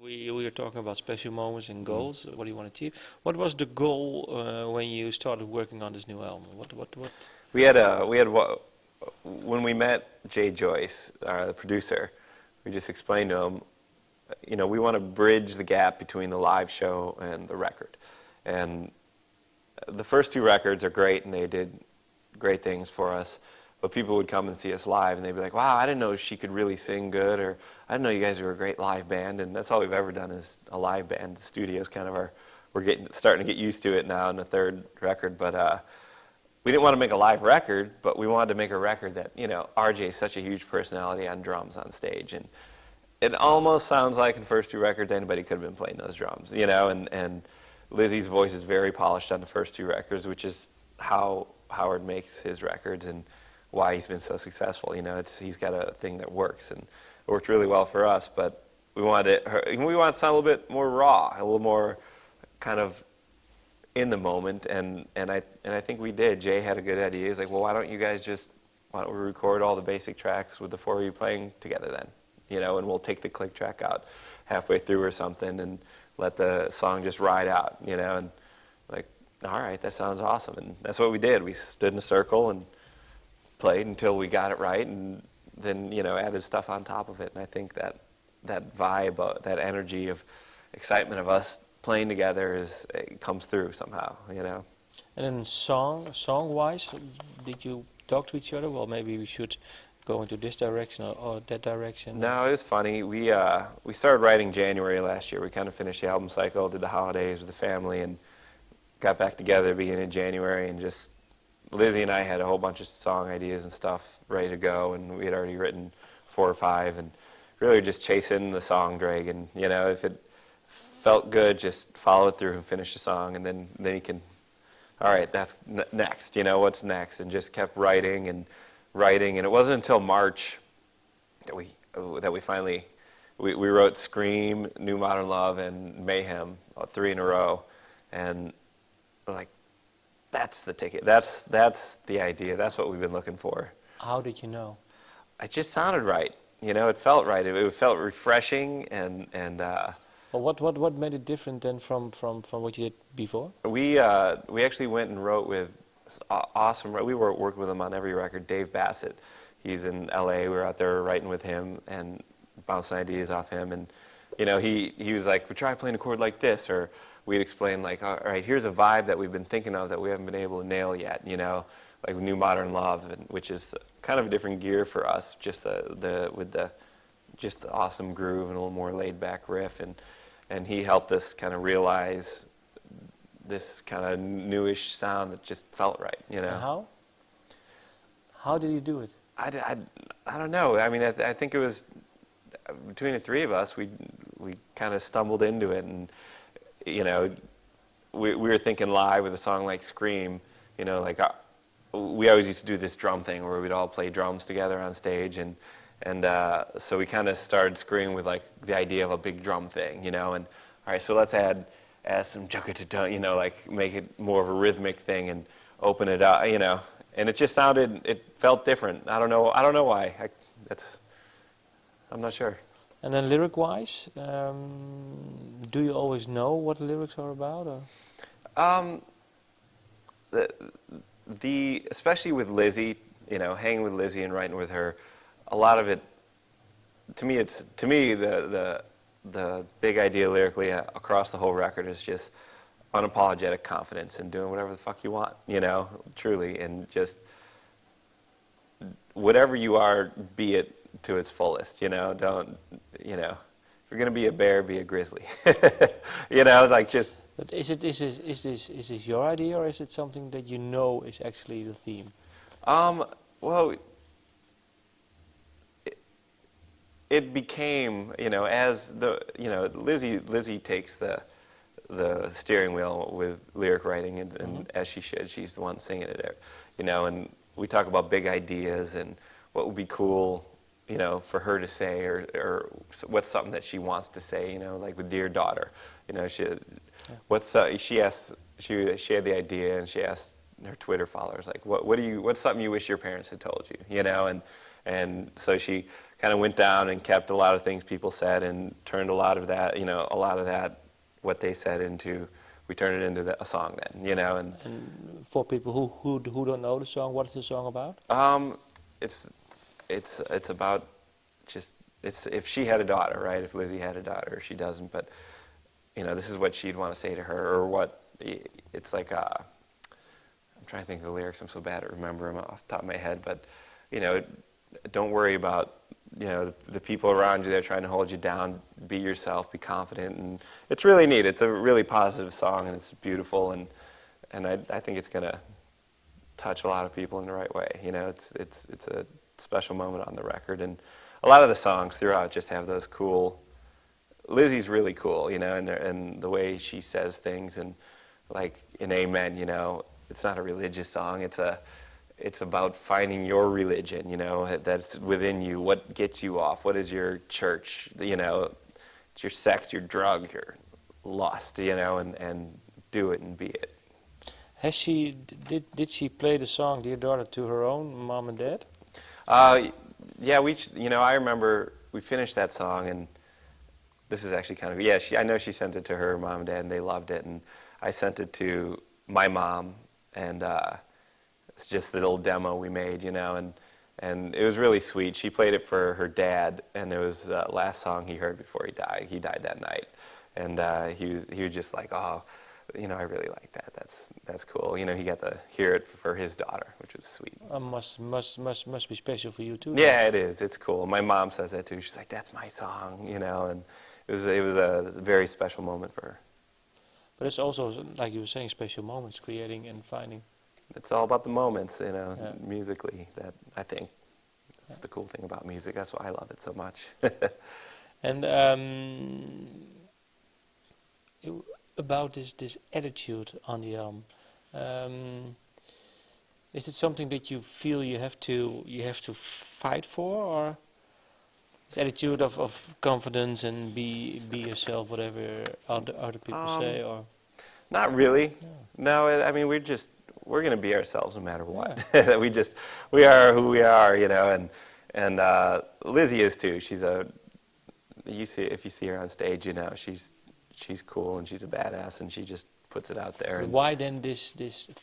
We were talking about special moments and goals. What do you want to achieve? What was the goal when you started working on this new album? What? When we met Jay Joyce, the producer, we just explained to him, we want to bridge the gap between the live show and the record. And the first two records are great, and they did great things for us. But people would come and see us live, and they'd be like, wow, I didn't know she could really sing good, or I didn't know you guys were a great live band. And that's all we've ever done is a live band. The studio's kind of we're starting to get used to it now in the third record. But we didn't want to make a live record, but we wanted to make a record that, RJ is such a huge personality on drums on stage. And it almost sounds like in the first two records anybody could have been playing those drums, and Lzzy's voice is very polished on the first two records, which is how Howard makes his records and why he's been so successful. He's got a thing that works, and it worked really well for us. But we wanted to sound a little bit more raw, a little more kind of in the moment, and I think we did. Jay had a good idea. He's like, well, why don't we record all the basic tracks with the four of you playing together then, and we'll take the click track out halfway through or something and let the song just ride out, and like, all right, that sounds awesome. And that's what we did. We stood in a circle and played until we got it right, and then added stuff on top of it. And I think that vibe, that energy of excitement of us playing together it comes through somehow. And then song-wise, did you talk to each other? Well, maybe we should go into this direction or that direction. No, it was funny. We started writing January last year. We kind of finished the album cycle, did the holidays with the family, and got back together beginning of January, and just Lzzy and I had a whole bunch of song ideas and stuff ready to go, and we had already written 4 or 5, and really just chasing the song drag. And if it felt good, just follow it through and finish the song, and then you can, all right, that's next. What's next? And just kept writing, and it wasn't until March that we finally we wrote Scream, New Modern Love, and Mayhem, 3 in a row, and we're like, that's the ticket. That's the idea. That's what we've been looking for. How did you know? It just sounded right. It felt right. It felt refreshing, and well, what made it different then from what you did before? We actually went and wrote with awesome. We worked with him on every record. Dave Bassett. He's in L.A. We were out there writing with him and bouncing ideas off him. And he was like, "We try playing a chord like this," or we'd explain like, "All right, here's a vibe that we've been thinking of that we haven't been able to nail yet." Like New Modern Love, which is kind of a different gear for us. Just the awesome groove and a little more laid back riff, and he helped us kind of realize this kind of newish sound that just felt right, And how did you do it? I don't know. I mean, I think it was between the three of us. We kind of stumbled into it, and we were thinking live with a song like Scream. Like we always used to do this drum thing where we'd all play drums together on stage, and so we kind of started Scream with like the idea of a big drum thing, and all right, so let's add some jugga, like make it more of a rhythmic thing and open it up, and it just it felt different. I don't know why. I'm not sure. And then lyric-wise, do you always know what the lyrics are about? Or? Especially with Lzzy, hanging with Lzzy and writing with her, a lot of it, to me, the big idea lyrically across the whole record is just unapologetic confidence and doing whatever the fuck you want, truly, and just whatever you are, be it to its fullest, don't, if you're going to be a bear, be a grizzly, like just. But is this your idea, or is it something that is actually the theme? Well, it became, as Lzzy takes the steering wheel with lyric writing, and as she should, she's the one singing it, and we talk about big ideas and what would be cool, for her to say, or what's something that she wants to say, like with Dear Daughter, she had the idea, and she asked her Twitter followers, like, what's something you wish your parents had told you, and so she kind of went down and kept a lot of things people said and turned a lot of that, what they said we turned it into a song then, and for people who don't know the song, what is the song about? It's about it's if she had a daughter, right? If Lzzy had a daughter, she doesn't, but this is what she'd want to say to her, or what it's like. I'm trying to think of the lyrics. I'm so bad at remembering them off the top of my head, but don't worry about the people around you that are trying to hold you down. Be yourself, be confident, and it's really neat. It's a really positive song, and it's beautiful, and I think it's gonna touch a lot of people in the right way. It's a special moment on the record, and a lot of the songs throughout just have those cool. Lzzy's really cool, and the way she says things, and like in Amen, it's not a religious song. It's about finding your religion, that's within you. What gets you off? What is your church? It's your sex, your drug, your lust, and do it and be it. Did she play the song "Dear Daughter" to her own mom and dad? Yeah, I remember we finished that song, and this is actually kind of, I know she sent it to her mom and dad, and they loved it, and I sent it to my mom, and it's just the little demo we made, and it was really sweet. She played it for her dad, and it was the last song he heard before he died. He died that night, and he was just like, oh, I really like that. That's cool. He got to hear it for his daughter, which was sweet. Must be special for you too. Yeah, it is. It's cool. My mom says that too. She's like, that's my song, and it was a very special moment for her. But it's also, like you were saying, special moments, creating and finding. It's all about the moments, musically. That I think that's the cool thing about music. That's why I love it so much. And about this attitude on the album, is it something that you feel you have to fight for, or this attitude of confidence and be yourself, whatever other people say, or? Not really. No. No, I mean we're going to be ourselves no matter what. Yeah. we are who we are, and Lzzy is too. If you see her on stage, she's cool and she's a badass, and she just puts it out there. And why then this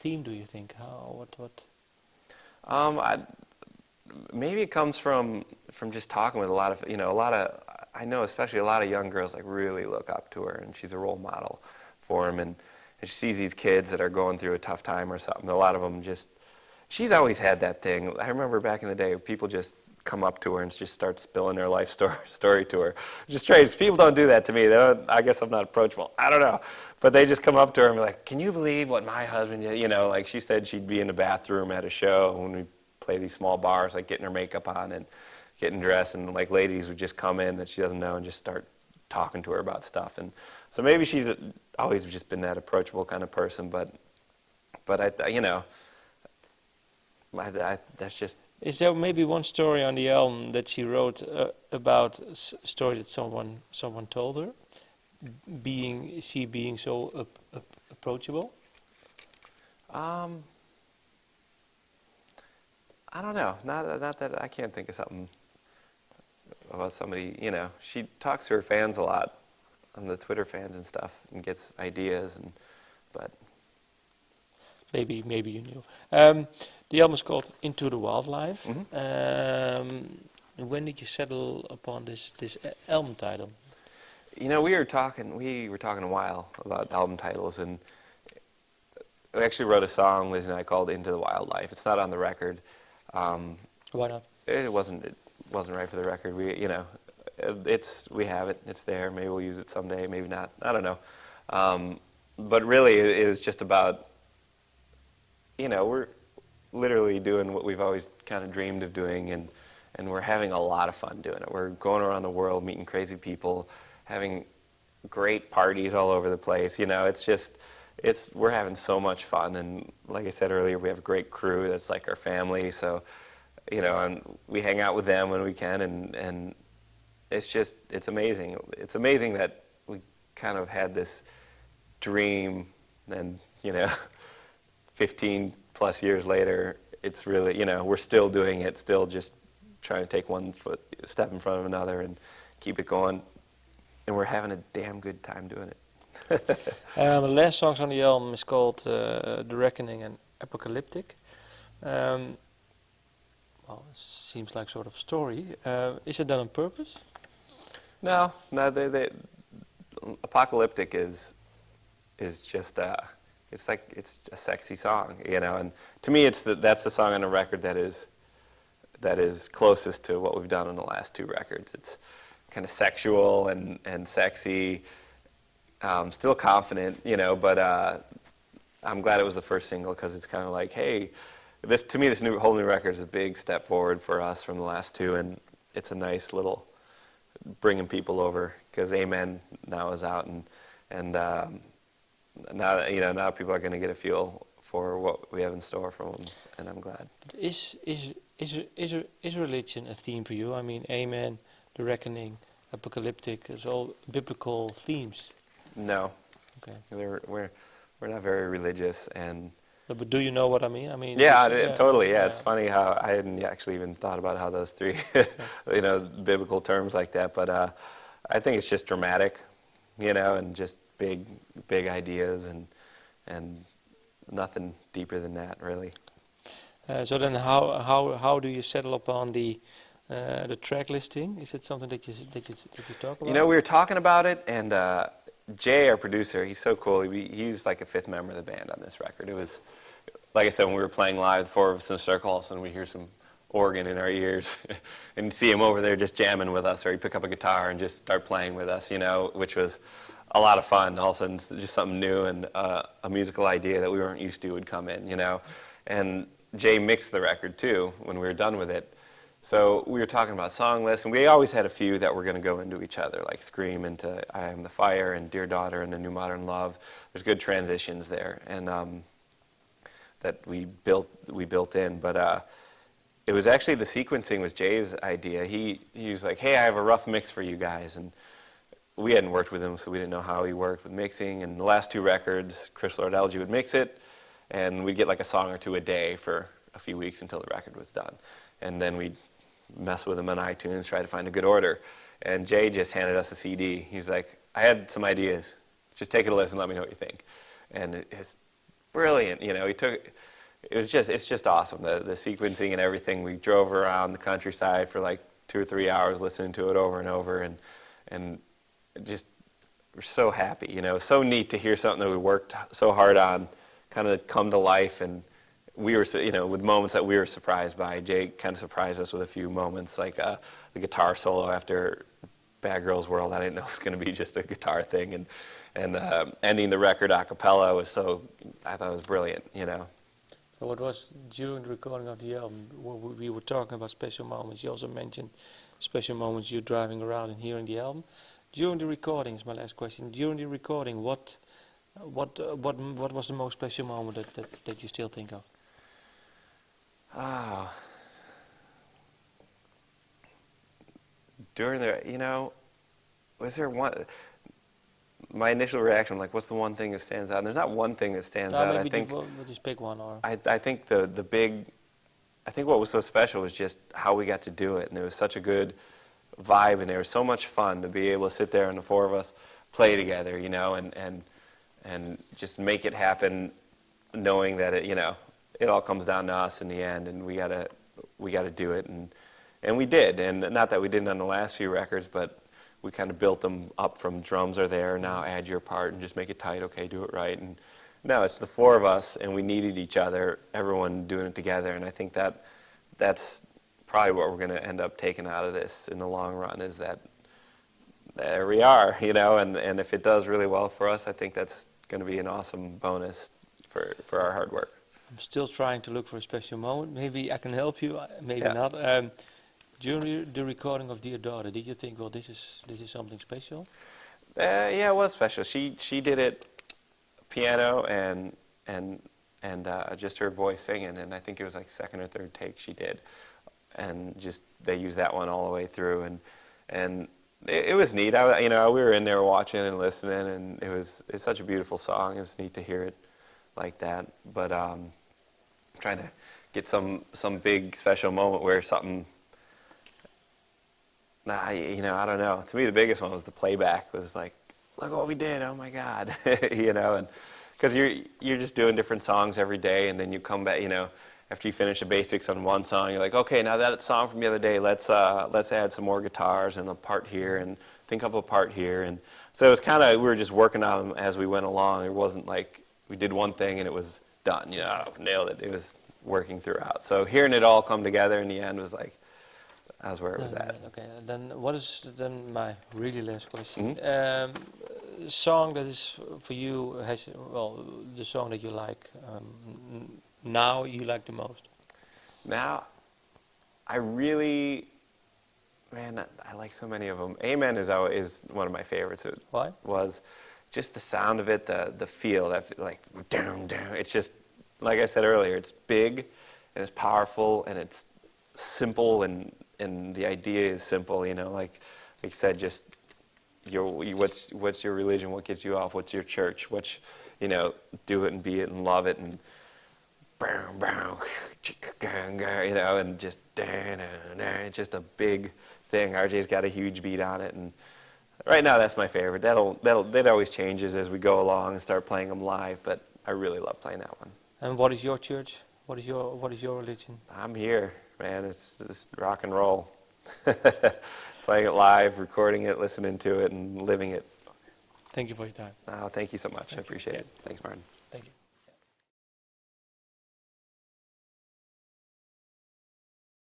theme, do you think? What? Maybe it comes from just talking with a lot of I know especially a lot of young girls really look up to her, and she's a role model for them, and she sees these kids that are going through a tough time or something. A lot of them she's always had that thing. I remember back in the day, people just come up to her and just start spilling their life story to her. Just strange. People don't do that to me. I guess I'm not approachable. I don't know. But they just come up to her and be like, can you believe what my husband did? Like she said she'd be in the bathroom at a show when we play these small bars, like getting her makeup on and getting dressed, and like ladies would just come in that she doesn't know and just start talking to her about stuff. And so maybe she's always just been that approachable kind of person, but that's just. Is there maybe one story on the album that she wrote about a story that someone told her, being so approachable? I don't know. Not that I can't think of something about somebody. She talks to her fans a lot, on the Twitter fans and stuff, and gets ideas, but maybe you knew. The album is called Into the Wildlife. Mm-hmm. When did you settle upon this album title? We were talking a while about album titles, and we actually wrote a song, Lzzy and I, called Into the Wildlife. It's not on the record. Why not? It wasn't right for the record. We have it. It's there. Maybe we'll use it someday. Maybe not. I don't know. But really, it was just about. We're literally doing what we've always kind of dreamed of doing, and we're having a lot of fun doing it. We're going around the world, meeting crazy people, having great parties all over the place. We're having so much fun, and like I said earlier, we have a great crew that's like our family. So, and we hang out with them when we can, and it's amazing. It's amazing that we kind of had this dream, and 15 plus years later, it's really, we're still doing it, still just trying to take one step in front of another and keep it going. And we're having a damn good time doing it. The last songs on the album is called The Reckoning and Apocalyptic. Well, it seems like sort of story. Is it done on purpose? No, Apocalyptic is just it's a sexy song, you know. And to me, that's the song on the record that is closest to what we've done on the last two records. It's kind of sexual and sexy, still confident, you know. But I'm glad it was the first single because it's kind of like, hey, this whole new record is a big step forward for us from the last two, and it's a nice little bringing people over because Amen now is out, and now people are going to get a feel for what we have in store for them, and I'm glad. Is religion a theme for you? I mean, Amen, The Reckoning, Apocalyptic, is all biblical themes. No. Okay. We're not very religious, and. But do you know what I mean? I mean. Yeah, totally. Yeah, it's funny how I hadn't actually even thought about how those three, biblical terms like that. But I think it's just dramatic, and just big ideas, and nothing deeper than that, really. So then, how do you settle upon the track listing? Is it something that you talk about? We were talking about it, and Jay, our producer, he's so cool. He's like a fifth member of the band on this record. It was, like I said, when we were playing live, the four of us in a circle, all of a sudden we hear some organ in our ears, and you see him over there just jamming with us, or he'd pick up a guitar and just start playing with us, which was a lot of fun. All of a sudden, just something new, and a musical idea that we weren't used to would come in, And Jay mixed the record, too, when we were done with it. So we were talking about song lists, and we always had a few that were going to go into each other, like Scream into I Am the Fire and Dear Daughter into New Modern Love. There's good transitions there, and that we built in. But it was actually the sequencing was Jay's idea. He was like, hey, I have a rough mix for you guys. And we hadn't worked with him, so we didn't know how he worked with mixing. And the last two records, Chris Lord Lzzy would mix it, and we'd get like a song or two a day for a few weeks until the record was done. And then we'd mess with him on iTunes, try to find a good order. And Jay just handed us a CD. He's like, I had some ideas. Just take it a listen and let me know what you think. And it's brilliant. It's just awesome. The sequencing and everything. We drove around the countryside for like 2 or 3 hours listening to it over and over. And just, we're so happy. So neat to hear something that we worked so hard on kind of come to life. And we were, with moments that we were surprised by. Jay kind of surprised us with a few moments, like the guitar solo after Bad Girls World. I didn't know it was going to be just a guitar thing, and ending the record a cappella was I thought it was brilliant, So what was during the recording of the album? We were talking about special moments. You also mentioned special moments you're driving around and hearing the album. During the recording, is my last question. During the recording, what was the most special moment that you still think of? During was there one? My initial reaction, like, what's the one thing that stands out? And there's not one thing that stands out. Maybe I think we'll just pick one. Or I think I think what was so special was just how we got to do it, and it was such a good vibe, and it was so much fun to be able to sit there and the four of us play together, and just make it happen, knowing that it all comes down to us in the end, and we gotta do it, and we did, and not that we didn't on the last few records, but we kind of built them up from drums are there, now add your part and just make it tight, okay, do it right, and no, it's the four of us, and we needed each other, everyone doing it together, and I think that's probably what we're going to end up taking out of this in the long run, is that there we are, and if it does really well for us, I think that's going to be an awesome bonus for our hard work. I'm still trying to look for a special moment. Maybe I can help you, maybe not. During the recording of Dear Daughter, did you think, well, this is something special? Yeah, it was special. She did it piano and just her voice singing, and I think it was like second or third take she did, and just they used that one all the way through, and it was neat. We were in there watching and listening, and it's such a beautiful song. It's neat to hear it like that, but trying to get some big special moment where something Nah, I don't know. To me, the biggest one was the playback. Was like, look what we did! Oh my God, and because you're just doing different songs every day, and then you come back, after you finish the basics on one song, you're like, okay, now that song from the other day, let's add some more guitars and a part here, and think of a part here, and so it was kind of we were just working on them as we went along. It wasn't like we did one thing and it was done. Nailed it. It was working throughout. So hearing it all come together in the end was like. That's where it was at. Okay, then what is then my really last question? Mm-hmm. Song that is for you has the song that you like now you like the most. Now, I really, man, I like so many of them. Amen is one of my favorites. It Why? was just the sound of it, the feel, that like down. It's just like I said earlier. It's big, and it's powerful, and it's simple, and the idea is simple. Like you said, just what's your religion? What gets you off? What's your church? Do it and be it and love it and and just a big thing. RJ's got a huge beat on it, and right now that's my favorite. That always changes as we go along and start playing them live, but I really love playing that one. And what is your church? What is your religion? I'm here, man. It's just rock and roll. Playing it live, recording it, listening to it, and living it. Thank you for your time. Oh, thank you so much. I appreciate it. Thanks, Martin. Thank you.